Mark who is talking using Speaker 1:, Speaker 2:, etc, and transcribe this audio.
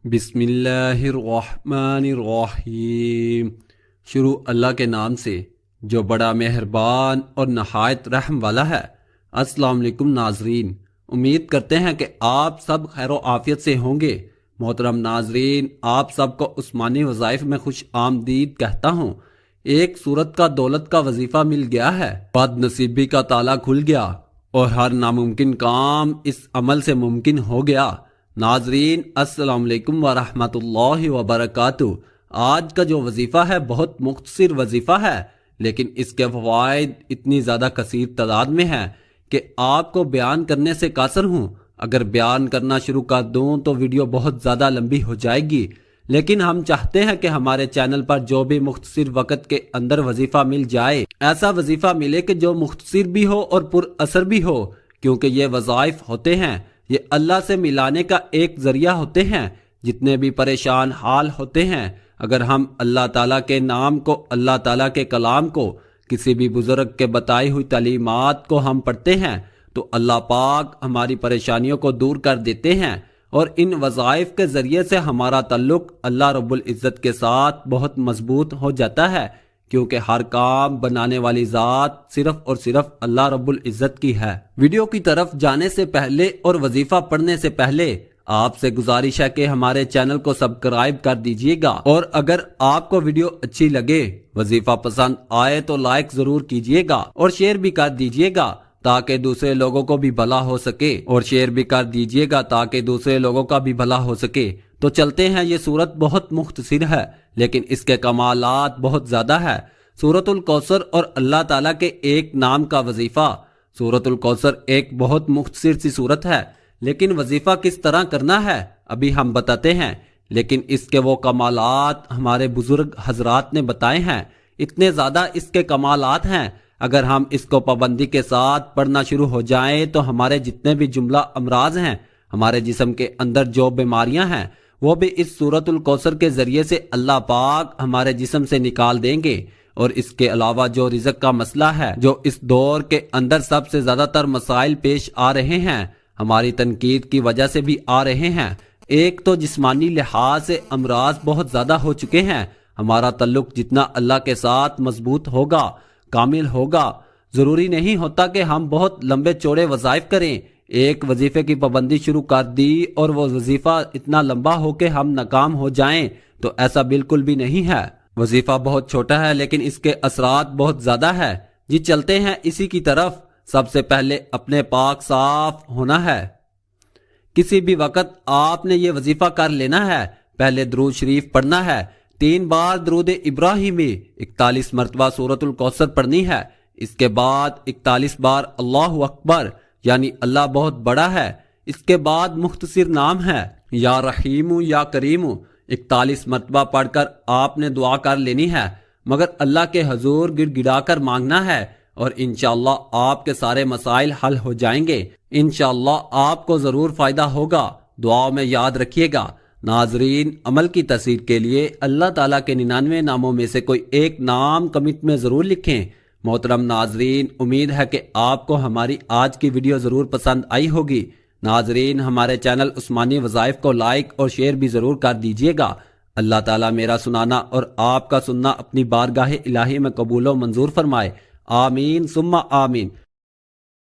Speaker 1: بسم اللہ الرحمن الرحیم۔ شروع اللہ کے نام سے جو بڑا مہربان اور نہایت رحم والا ہے۔ السلام علیکم ناظرین، امید کرتے ہیں کہ آپ سب خیر و عافیت سے ہوں گے۔ محترم ناظرین، آپ سب کو عثمانی وظائف میں خوش آمدید کہتا ہوں۔ ایک صورت کا دولت کا وظیفہ مل گیا ہے، بد نصیبی کا تالا کھل گیا اور ہر ناممکن کام اس عمل سے ممکن ہو گیا۔ ناظرین السلام علیکم ورحمۃ اللہ وبرکاتہ۔ آج کا جو وظیفہ ہے بہت مختصر وظیفہ ہے، لیکن اس کے فوائد اتنی زیادہ کثیر تعداد میں ہیں کہ آپ کو بیان کرنے سے قاصر ہوں۔ اگر بیان کرنا شروع کر دوں تو ویڈیو بہت زیادہ لمبی ہو جائے گی، لیکن ہم چاہتے ہیں کہ ہمارے چینل پر جو بھی مختصر وقت کے اندر وظیفہ مل جائے، ایسا وظیفہ ملے کہ جو مختصر بھی ہو اور پر اثر بھی ہو، کیونکہ یہ وظائف ہوتے ہیں، یہ اللہ سے ملانے کا ایک ذریعہ ہوتے ہیں۔ جتنے بھی پریشان حال ہوتے ہیں، اگر ہم اللہ تعالیٰ کے نام کو، اللہ تعالیٰ کے کلام کو، کسی بھی بزرگ کے بتائی ہوئی تعلیمات کو ہم پڑھتے ہیں تو اللہ پاک ہماری پریشانیوں کو دور کر دیتے ہیں، اور ان وظائف کے ذریعے سے ہمارا تعلق اللہ رب العزت کے ساتھ بہت مضبوط ہو جاتا ہے، کیونکہ ہر کام بنانے والی ذات صرف اور صرف اللہ رب العزت کی ہے۔ ویڈیو کی طرف جانے سے پہلے اور وظیفہ پڑھنے سے پہلے آپ سے گزارش ہے کہ ہمارے چینل کو سبسکرائب کر دیجئے گا، اور اگر آپ کو ویڈیو اچھی لگے، وظیفہ پسند آئے تو لائک ضرور کیجئے گا اور شیئر بھی کر دیجئے گا تاکہ دوسرے لوگوں کو بھی بھلا ہو سکے، اور شیئر بھی کر دیجئے گا تاکہ دوسرے لوگوں کا بھی بھلا ہو سکے۔ تو چلتے ہیں، یہ سورت بہت مختصر ہے لیکن اس کے کمالات بہت زیادہ ہے۔ سورت الکوثر اور اللہ تعالیٰ کے ایک نام کا وظیفہ۔ سورت الکوثر ایک بہت مختصر سی سورت ہے، لیکن وظیفہ کس طرح کرنا ہے ابھی ہم بتاتے ہیں، لیکن اس کے وہ کمالات ہمارے بزرگ حضرات نے بتائے ہیں، اتنے زیادہ اس کے کمالات ہیں۔ اگر ہم اس کو پابندی کے ساتھ پڑھنا شروع ہو جائیں تو ہمارے جتنے بھی جملہ امراض ہیں، ہمارے جسم کے اندر جو بیماریاں ہیں، وہ بھی اس سورت الکوثر کے ذریعے سے اللہ پاک ہمارے جسم سے نکال دیں گے۔ اور اس کے علاوہ جو رزق کا مسئلہ ہے، جو اس دور کے اندر سب سے زیادہ تر مسائل پیش آ رہے ہیں، ہماری تنقید کی وجہ سے بھی آ رہے ہیں۔ ایک تو جسمانی لحاظ سے امراض بہت زیادہ ہو چکے ہیں۔ ہمارا تعلق جتنا اللہ کے ساتھ مضبوط ہوگا، کامل ہوگا، ضروری نہیں ہوتا کہ ہم بہت لمبے چوڑے وظائف کریں۔ ایک وظیفے کی پابندی شروع کر دی اور وہ وظیفہ اتنا لمبا ہو کہ ہم ناکام ہو جائیں، تو ایسا بالکل بھی نہیں ہے۔ وظیفہ بہت چھوٹا ہے لیکن اس کے اثرات بہت زیادہ ہے۔ جی چلتے ہیں اسی کی طرف۔ سب سے پہلے اپنے پاک صاف ہونا ہے۔ کسی بھی وقت آپ نے یہ وظیفہ کر لینا ہے۔ پہلے درود شریف پڑھنا ہے، 3 بار درود ابراہیمی، 41 مرتبہ سورت الکوثر پڑھنی ہے۔ اس کے بعد 41 بار اللہ اکبر، یعنی اللہ بہت بڑا ہے۔ اس کے بعد مختصر نام ہے یا رحیم یا کریم، 41 مرتبہ پڑھ کر آپ نے دعا کر لینی ہے، مگر اللہ کے حضور گڑ گڑا کر مانگنا ہے، اور انشاءاللہ آپ کے سارے مسائل حل ہو جائیں گے۔ انشاءاللہ آپ کو ضرور فائدہ ہوگا، دعاؤں میں یاد رکھیے گا۔ ناظرین، عمل کی تصدیق کے لیے اللہ تعالیٰ کے 99 ناموں میں سے کوئی ایک نام کمنٹ میں ضرور لکھیں۔ محترم ناظرین، امید ہے کہ آپ کو ہماری آج کی ویڈیو ضرور پسند آئی ہوگی۔ ناظرین، ہمارے چینل عثمانی وظائف کو لائک اور شیئر بھی ضرور کر دیجئے گا۔ اللہ تعالیٰ میرا سنانا اور آپ کا سننا اپنی بارگاہ الہی میں قبول و منظور فرمائے۔ آمین ثم آمین۔